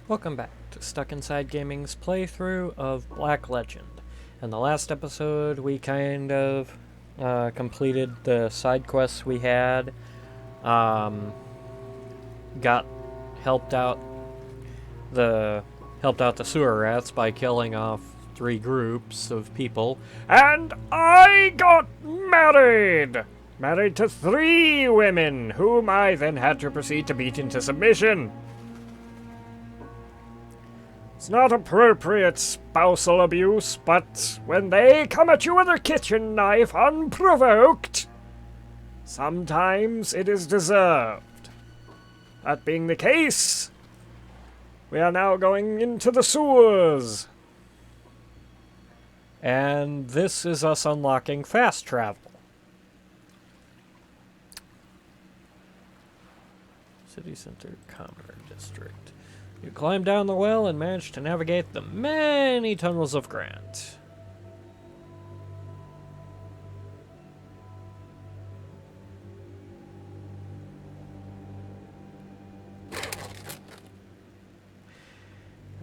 Welcome back to Stuck Inside Gaming's playthrough of Black Legend. In the last episode, we kind of completed the side quests we had. Got helped out the sewer rats by killing off 3 groups of people, and I got married. Married to 3 women, whom I then had to proceed to beat into submission. It's not appropriate spousal abuse, but when they come at you with a kitchen knife unprovoked, sometimes it is deserved. That being the case, we are now going into the sewers. And this is us unlocking fast travel. City Center Commerce District. You climb down the well and manage to navigate the many tunnels of Grant.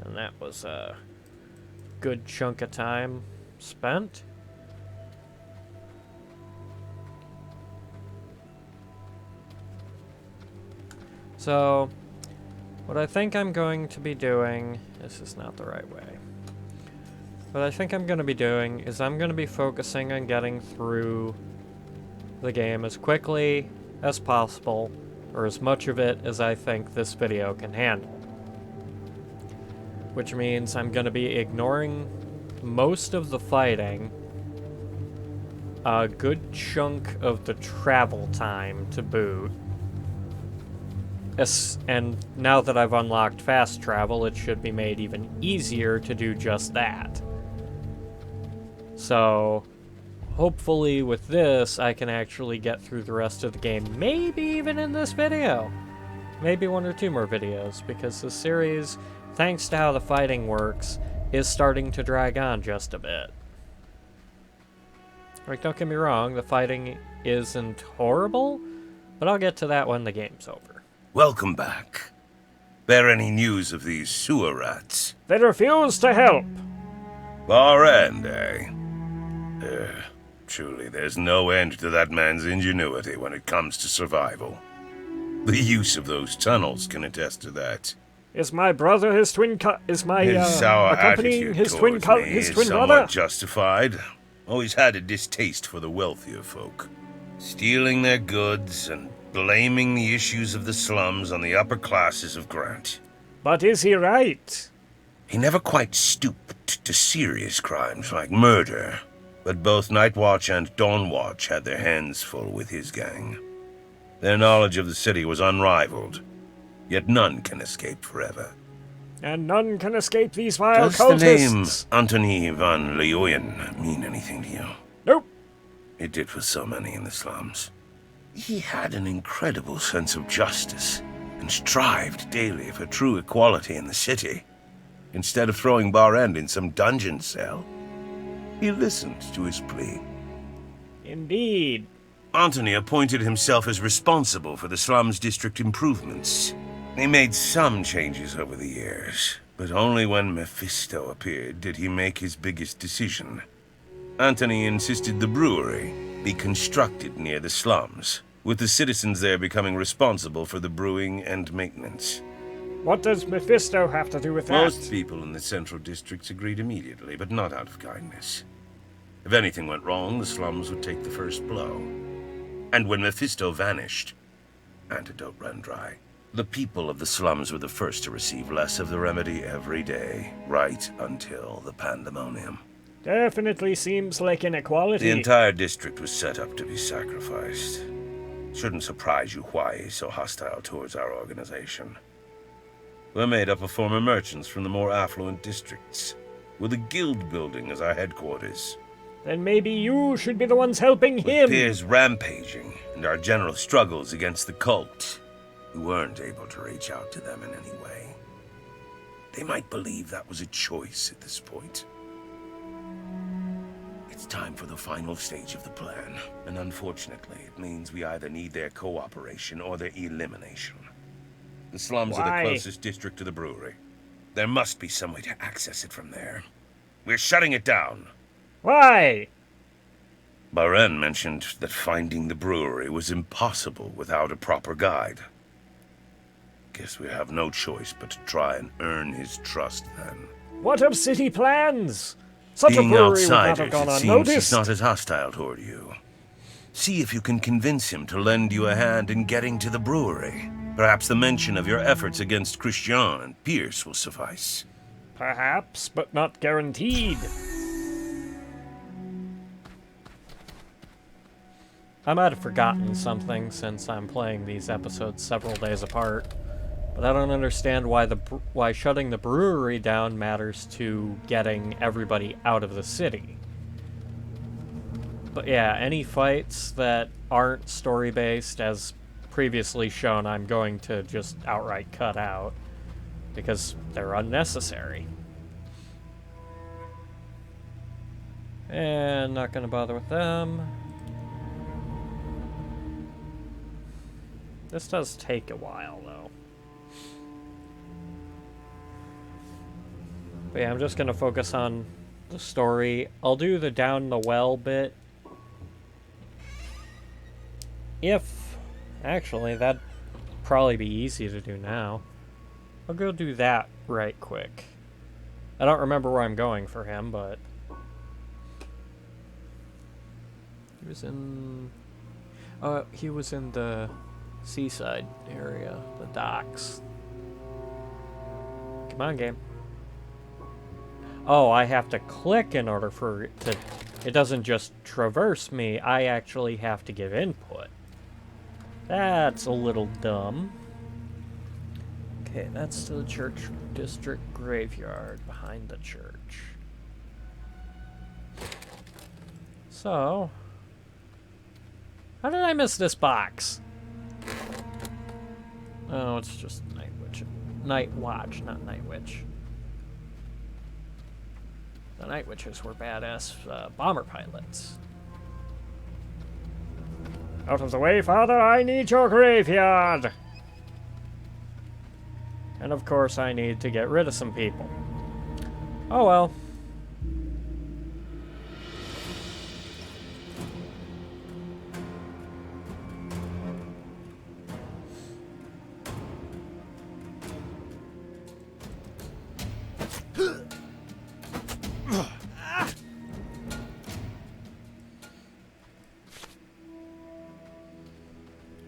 And that was a good chunk of time spent. So, what I think I'm going to be doing, this is not the right way. What I think I'm going to be doing is I'm going to be focusing on getting through the game as quickly as possible, or as much of it as I think this video can handle. Which means I'm going to be ignoring most of the fighting, a good chunk of the travel time to boot. And now that I've unlocked fast travel, it should be made even easier to do just that. So, hopefully with this, I can actually get through the rest of the game, maybe even in this video. Maybe 1 or 2 more videos, because this series, thanks to how the fighting works, is starting to drag on just a bit. Like, don't get me wrong, the fighting isn't horrible, but I'll get to that when the game's over. Welcome back. Bear any news of these sewer rats? They refuse to help. Berend, eh? Truly, there's no end to that man's ingenuity when it comes to survival. The use of those tunnels can attest to that. Is my brother his twin His sour accompanying attitude his twin towards me his is twin somewhat brother? justified. Always had a distaste for the wealthier folk, stealing their goods and blaming the issues of the slums on the upper classes of Grant. But is he right? He never quite stooped to serious crimes like murder, but both Night Watch and Dawn Watch had their hands full with his gang. Their knowledge of the city was unrivaled, yet none can escape forever. And none can escape these vile Does cultists. the name Antony van Leeuwen mean anything to you? Nope. It did for so many in the slums. He had an incredible sense of justice and strived daily for true equality in the city. Instead of throwing Berend in some dungeon cell, he listened to his plea. Indeed. Antony appointed himself as responsible for the slums district improvements. He made some changes over the years, but only when Mephisto appeared did he make his biggest decision. Antony insisted the brewery be constructed near the slums, with the citizens there becoming responsible for the brewing and maintenance. What does Mephisto have to do with that? Most people in the central districts agreed immediately, but not out of kindness. If anything went wrong, the slums would take the first blow. And when Mephisto vanished, antidote ran dry. The people of the slums were the first to receive less of the remedy every day, right until the pandemonium. Definitely seems like inequality. The entire district was set up to be sacrificed. Shouldn't surprise you why he's so hostile towards our organization. We're made up of former merchants from the more affluent districts, with a guild building as our headquarters. Then maybe you should be the ones helping him. With Pierre's rampaging and our general struggles against the cult, we weren't able to reach out to them in any way. They might believe that was a choice at this point. It's time for the final stage of the plan, and unfortunately, it means we either need their cooperation or their elimination. The slums are the closest district to the brewery. There must be some way to access it from there. We're shutting it down. Why? Berend mentioned that finding the brewery was impossible without a proper guide. Guess we have no choice but to try and earn his trust then. What of city plans? Such Being a brewery would not have outsiders, gone it seems unnoticed. he's not as hostile toward you. See if you can convince him to lend you a hand in getting to the brewery. Perhaps the mention of your efforts against Christian and Pierce will suffice. Perhaps, but not guaranteed. I might have forgotten something since I'm playing these episodes several days apart, but I don't understand why shutting the brewery down matters to getting everybody out of the city. But yeah, any fights that aren't story-based, as previously shown, I'm going to just outright cut out, because they're unnecessary. And not gonna bother with them. This does take a while, though. But yeah, I'm just gonna focus on the story. I'll do the down the well bit. Actually, that'd probably be easy to do now. I'll go do that right quick. I don't remember where I'm going for him, but... He was in... he was in the seaside area, the docks. Come on, game. Oh, I have to click in order for it to... It doesn't just traverse me, I actually have to give input. That's a little dumb. Okay, that's to the church district graveyard behind the church. So... How did I miss this box? Oh, it's just Night Witch. Night Watch, not Night Witch. The Night Witches were badass bomber pilots. Out of the way, Father, I need your graveyard! And of course I need to get rid of some people. Oh well.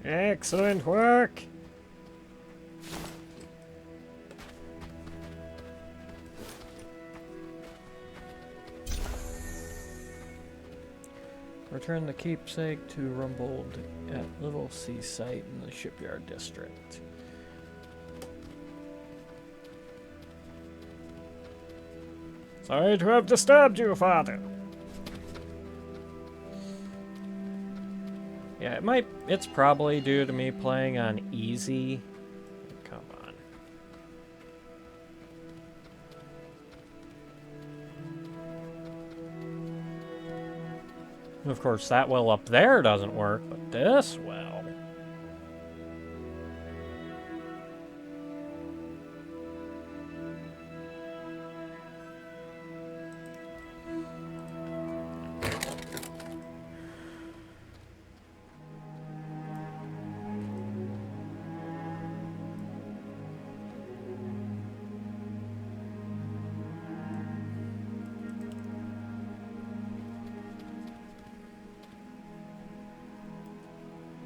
Excellent work! Return the keepsake to Rumbold at Little Sea Site in the Shipyard District. Sorry to have disturbed you, Father. Yeah, it's probably due to me playing on easy. Come on. Of course, that well up there doesn't work, but this well.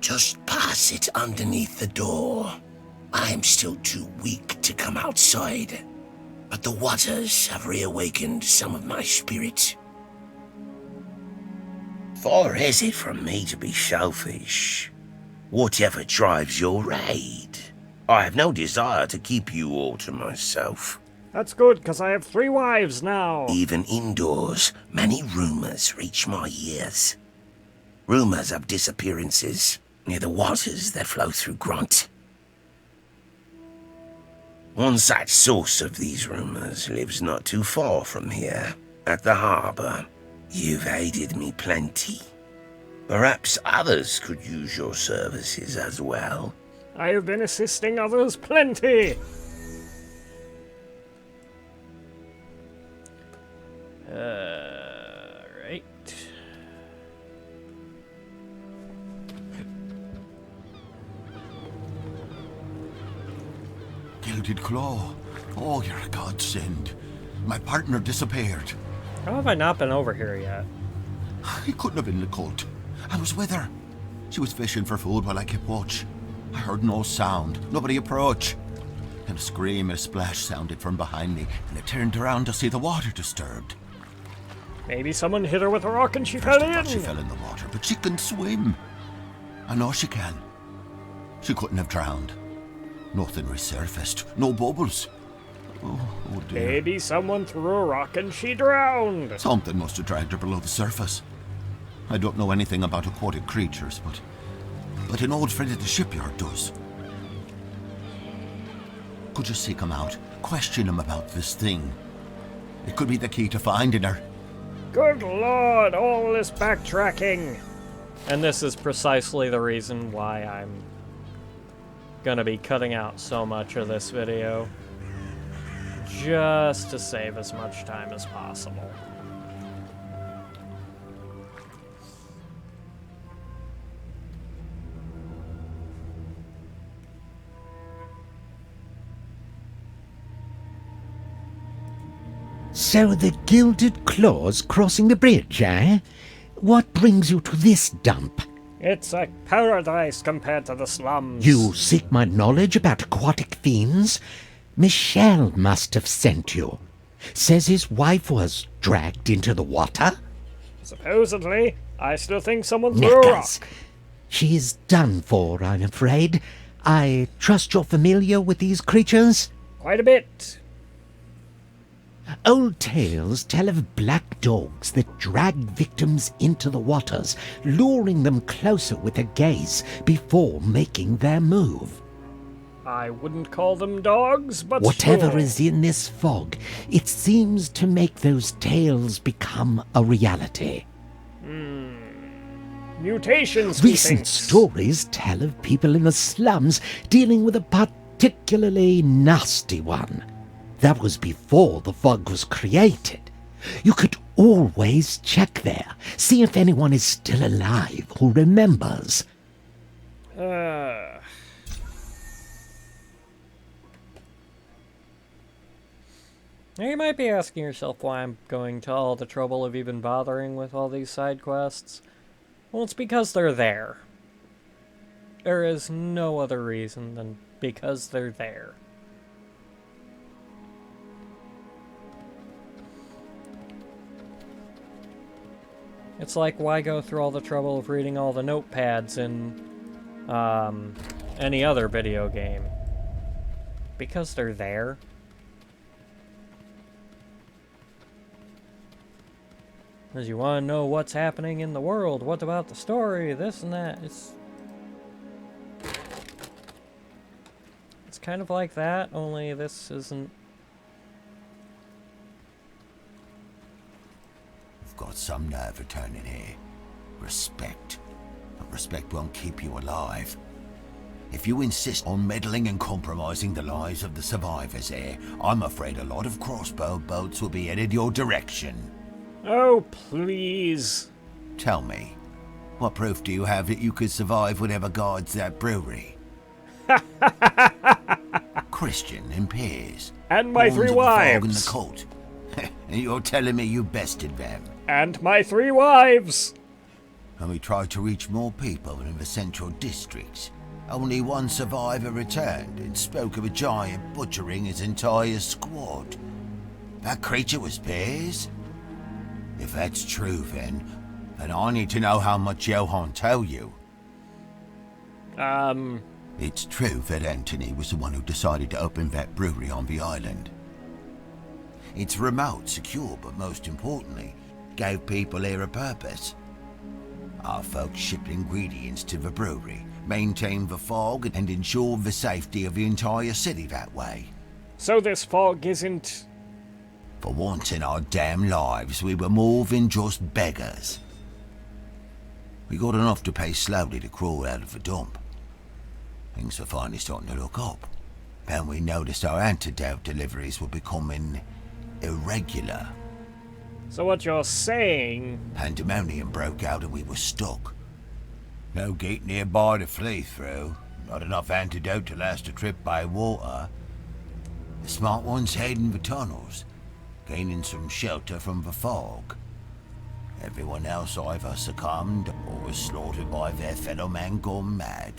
Just pass it underneath the door. I am still too weak to come outside, but the waters have reawakened some of my spirit. Far is it from me to be selfish. Whatever drives your raid, I have no desire to keep you all to myself. That's good, because I have 3 wives now. Even indoors, many rumors reach my ears. Rumors of disappearances near the waters that flow through Grunt. One such source of these rumors lives not too far from here, at the harbor. You've aided me plenty. Perhaps others could use your services as well. I have been assisting others plenty. Gilded Claw. Oh, you're a godsend. My partner disappeared. How have I not been over here yet? It couldn't have been the cult. I was with her. She was fishing for food while I kept watch. I heard no sound, nobody approach. Then a scream and a splash sounded from behind me, and I turned around to see the water disturbed. Maybe someone hit her with a rock and she First fell I thought in. she fell in the water, but she can swim. I know she can. She couldn't have drowned. Nothing resurfaced, no bubbles. Oh dear. Maybe someone threw a rock and she drowned. Something must have dragged her below the surface. I don't know anything about aquatic creatures, but an old friend at the shipyard does. Could you seek him out? Question him about this thing. It could be the key to finding her. Good lord, all this backtracking. And this is precisely the reason why I'm gonna be cutting out so much of this video. Just to save as much time as possible. So the Gilded Claws crossing the bridge, eh? What brings you to this dump? It's a paradise compared to the slums. You seek my knowledge about aquatic fiends? Michelle must have sent you. Says his wife was dragged into the water? Supposedly, I still think someone threw a rock. Knackers. She is done for, I'm afraid. I trust you're familiar with these creatures? Quite a bit. Old tales tell of black dogs that drag victims into the waters, luring them closer with a gaze before making their move. I wouldn't call them dogs, but Whatever sure. is in this fog, it seems to make those tales become a reality. Mutations, he Recent thinks. stories tell of people in the slums dealing with a particularly nasty one. That was before the fog was created. You could always check there, see if anyone is still alive who remembers. Now you might be asking yourself why I'm going to all the trouble of even bothering with all these side quests. Well, it's because they're there. There is no other reason than because they're there. It's like, why go through all the trouble of reading all the notepads in any other video game? Because they're there. Because you want to know what's happening in the world, what about the story, this and that. It's kind of like that, only this isn't. You've got some nerve returning here. Respect. But respect won't keep you alive. If you insist on meddling and compromising the lives of the survivors here, I'm afraid a lot of crossbow boats will be headed your direction. Oh, please. Tell me, what proof do you have that you could survive whatever guards that brewery? Christian and Piers. And my Horns three of the Fog and wives. the cult. And you're telling me you bested them. And my 3 wives. And we tried to reach more people in the central districts. Only one survivor returned and spoke of a giant butchering his entire squad. That creature was Piers? If that's true, then I need to know how much Johann told you. It's true that Anthony was the one who decided to open that brewery on the island. It's remote, secure, but most importantly, gave people here a purpose. Our folks shipped ingredients to the brewery, maintained the fog, and ensured the safety of the entire city that way. So this fog isn't... For once in our damn lives, we were more than just beggars. We got enough to pay slowly to crawl out of the dump. Things were finally starting to look up. Then we noticed our antidote deliveries were becoming irregular. So what you're saying... Pandemonium broke out and we were stuck. No gate nearby to flee through. Not enough antidote to last a trip by water. The smart ones hiding the tunnels, gaining some shelter from the fog. Everyone else either succumbed or was slaughtered by their fellow man gone mad.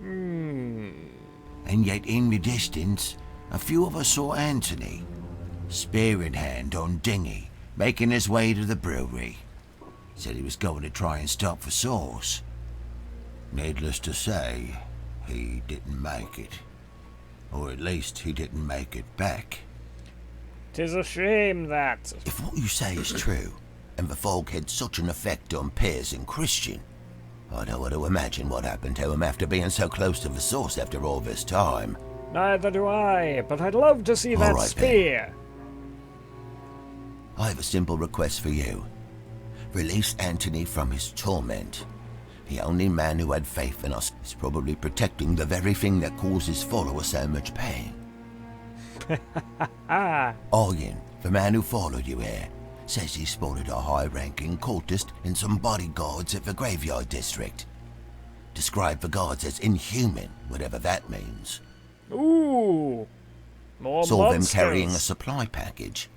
And yet in the distance, a few of us saw Anthony, spear in hand on dinghy, making his way to the brewery. Said he was going to try and stop the source. Needless to say, he didn't make it. Or at least he didn't make it back. 'Tis a shame that... If what you say is true, and the fog had such an effect on Piers and Christian, I don't want to imagine what happened to him after being so close to the source after all this time. Neither do I, but I'd love to see that All right, spear. I have a simple request for you. Release Anthony from his torment. The only man who had faith in us is probably protecting the very thing that causes followers so much pain. Ian, the man who followed you here, says he spotted a high-ranking cultist and some bodyguards at the graveyard district. Describe the guards as inhuman, whatever that means. Ooh. More Saw them monsters. carrying a supply package.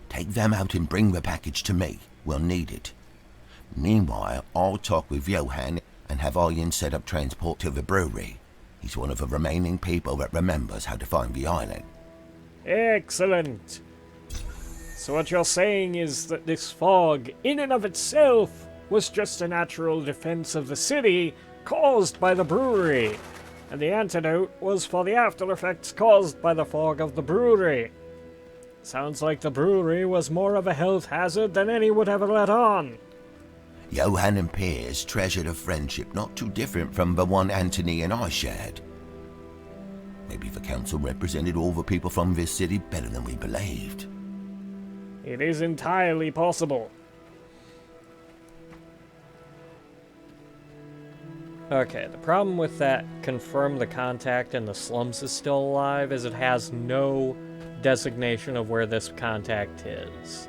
Take them out and bring the package to me. We'll need it. Meanwhile, I'll talk with Johan and have Ian set up transport to the brewery. He's one of the remaining people that remembers how to find the island. Excellent. So what you're saying is that this fog, in and of itself, was just a natural defense of the city caused by the brewery, and the antidote was for the after effects caused by the fog of the brewery. Sounds like the brewery was more of a health hazard than any would ever let on. Johan and Piers treasured a friendship not too different from the one Anthony and I shared. Maybe the council represented all the people from this city better than we believed. It is entirely possible. Okay, the problem with that confirm the contact in the slums is still alive is it has no designation of where this contact is.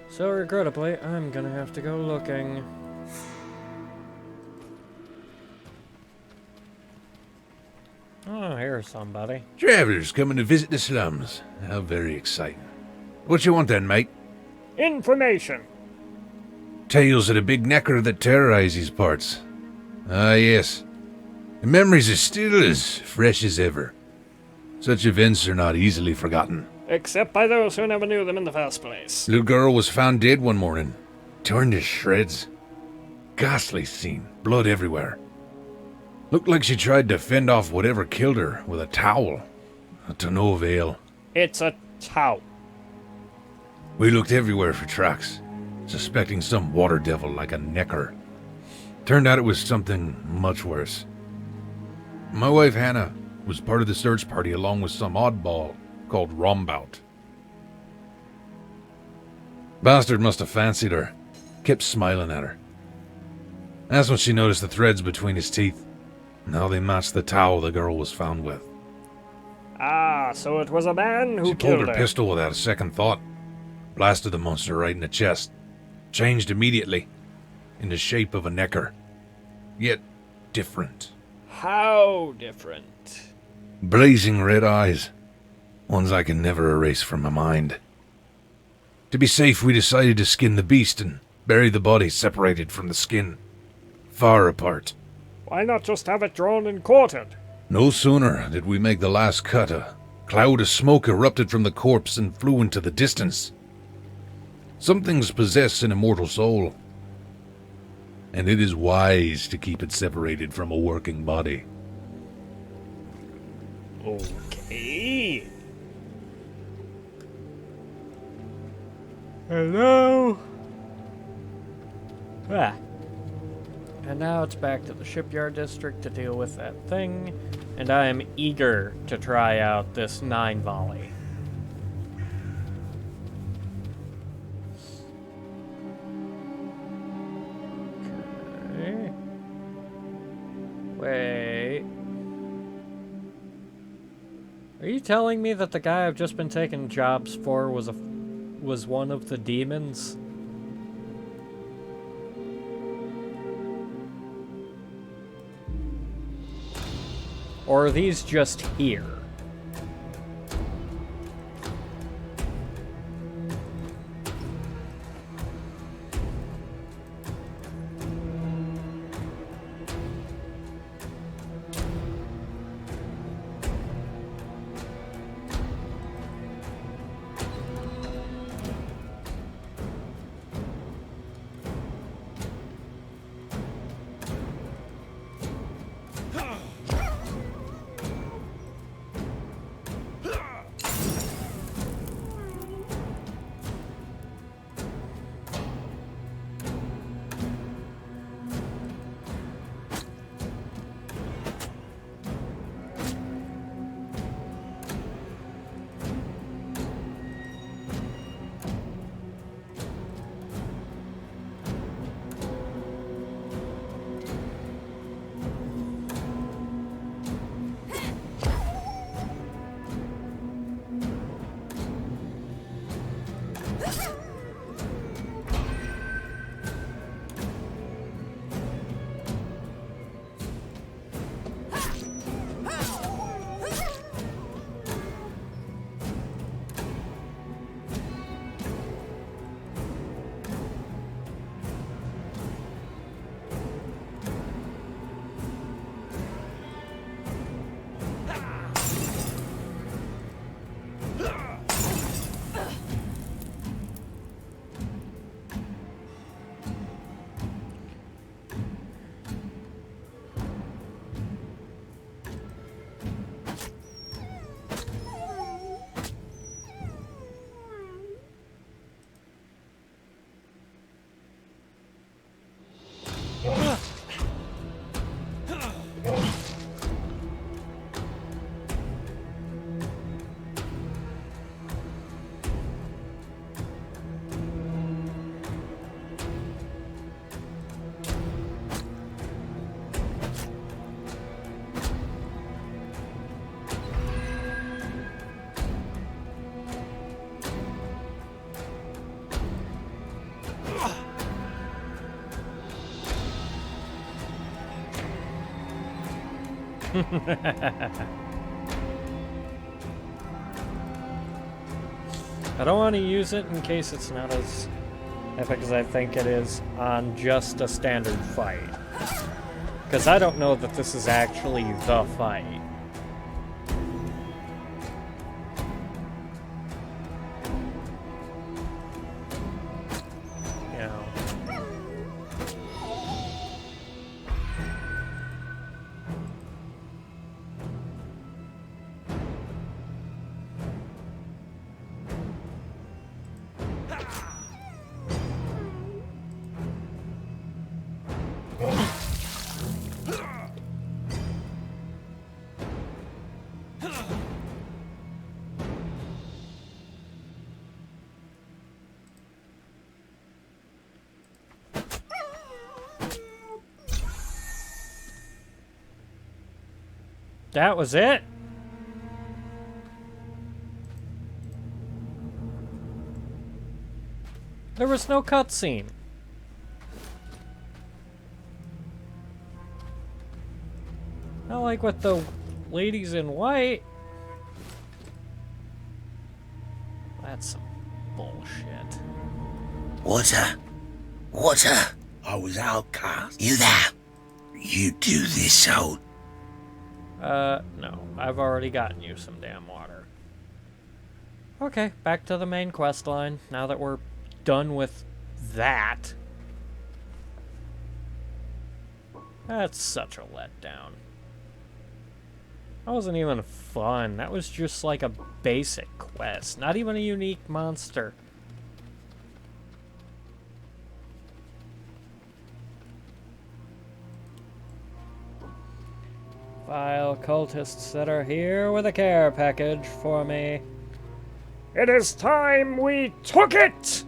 So regrettably, I'm gonna have to go looking. Oh, here's somebody. Travelers coming to visit the slums. How very exciting. What you want then, mate? Information! Tales of the big necker that terrorized these parts. Ah, yes. The memories are still as fresh as ever. Such events are not easily forgotten. Except by those who never knew them in the first place. Little girl was found dead one morning, torn to shreds. Ghastly scene, blood everywhere. Looked like she tried to fend off whatever killed her with a towel. To no avail. It's a towel. We looked everywhere for tracks, suspecting some water devil like a necker. Turned out it was something much worse. My wife Hannah was part of the search party along with some oddball called Rombout. Bastard must have fancied her, kept smiling at her. That's when she noticed the threads between his teeth, and how they matched the towel the girl was found with. Ah, so it was a man who She killed pulled her her. pistol without a second thought, blasted the monster right in the chest, changed immediately, in the shape of a necker, yet different. How different? Blazing red eyes, ones I can never erase from my mind. To be safe, we decided to skin the beast and bury the body separated from the skin, far apart. Why not just have it drawn and quartered? No sooner did we make the last cut, a cloud of smoke erupted from the corpse and flew into the distance. Some things possess an immortal soul, and it is wise to keep it separated from a working body. Okay. Hello? Ah. And now it's back to the shipyard district to deal with that thing, and I am eager to try out this 9 volley. Okay. Wait. Are you telling me that the guy I've just been taking jobs for was one of the demons? Or are these just here? I don't want to use it in case it's not as epic as I think it is on just a standard fight. Because I don't know that this is actually the fight. You know. That was it? There was no cutscene. Not like with the ladies in white. That's some bullshit. Water. Water. I was outcast. You there? You do this, old. No. I've already gotten you some damn water. Okay, back to the main quest line, now that we're done with that. That's such a letdown. That wasn't even fun. That was just like a basic quest. Not even a unique monster. Vile cultists that are here with a care package for me. It is time we took it!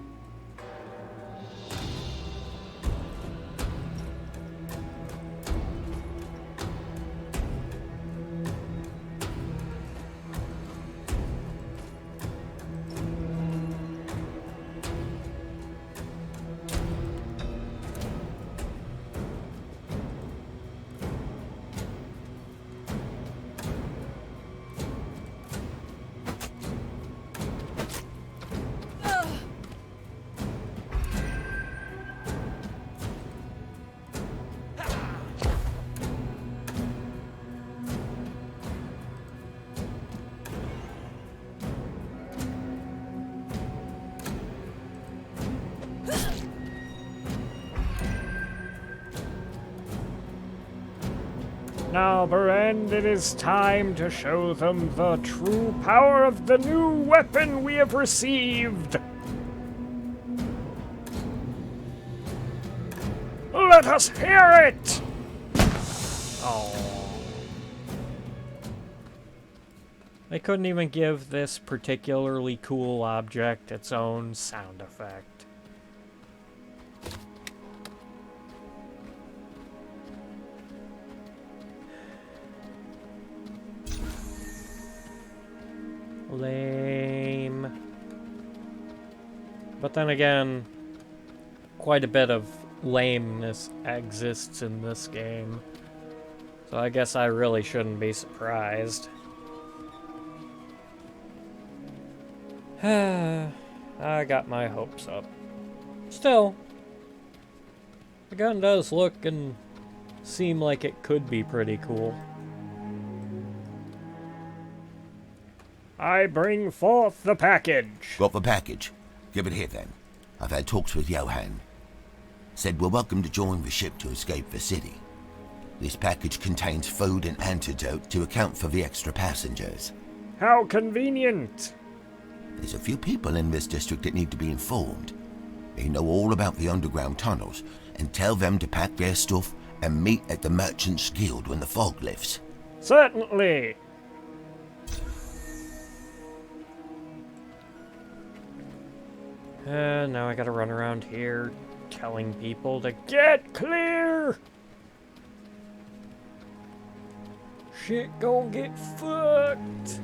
Now, Berend, it is time to show them the true power of the new weapon we have received. Let us hear it! Oh. They couldn't even give this particularly cool object its own sound effect. Lame. But then again, quite a bit of lameness exists in this game. So I guess I really shouldn't be surprised. I got my hopes up. Still, the gun does look and seem like it could be pretty cool. I bring forth the package. Got the package? Give it here then. I've had talks with Johann. Said we're welcome to join the ship to escape the city. This package contains food and antidote to account for the extra passengers. How convenient. There's a few people in this district that need to be informed. They know all about the underground tunnels, and tell them to pack their stuff and meet at the Merchants Guild when the fog lifts. Certainly. Now I gotta run around here telling people to get clear! Shit gon' get fucked!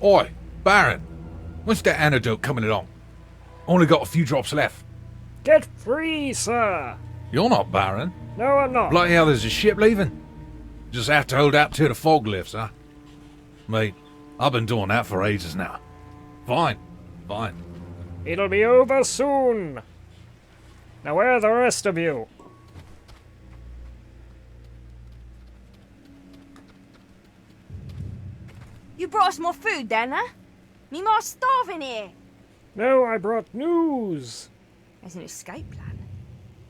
Oi, Baron! When's that antidote coming along? Only got a few drops left. Get free, sir! You're not Baron. No, I'm not. Bloody hell, there's a ship leaving. Just have to hold out till the fog lifts, huh? Mate, I've been doing that for ages now. Fine. It'll be over soon. Now where are the rest of you? You brought us more food then, huh? Me more starving here. No, I brought news. There's an escape plan.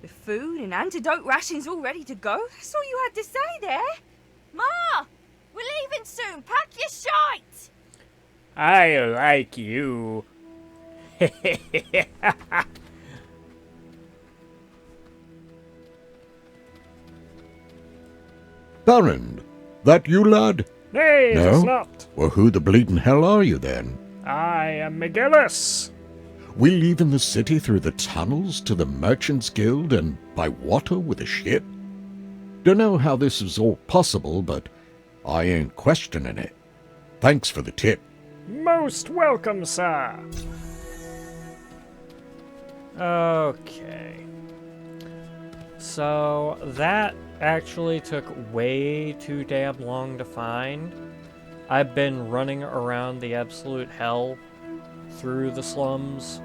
With food and antidote rations all ready to go. That's all you had to say there. Ma! We're leaving soon. Pack your shite! I like you. Berend, that you, lad? Nay, No? it's not. Well, who the bleeding hell are you then? I am McGillis. We leaving the city through the tunnels to the Merchants Guild and by water with a ship? Dunno how this is all possible, but I ain't questioning it. Thanks for the tip. Most welcome, sir. Okay. So that actually took way too damn long to find. I've been running around the absolute hell through the slums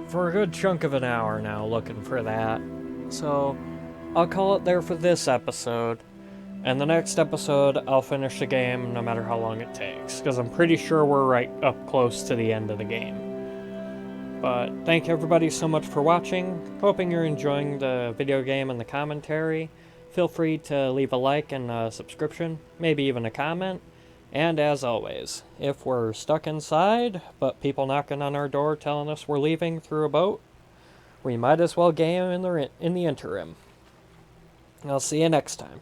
for a good chunk of an hour now looking for that. So I'll call it there for this episode. And the next episode, I'll finish the game no matter how long it takes, because I'm pretty sure we're right up close to the end of the game. But thank everybody so much for watching. Hoping you're enjoying the video game and the commentary. Feel free to leave a like and a subscription, maybe even a comment. And as always, if we're stuck inside, but people knocking on our door telling us we're leaving through a boat, we might as well game in the interim. I'll see you next time.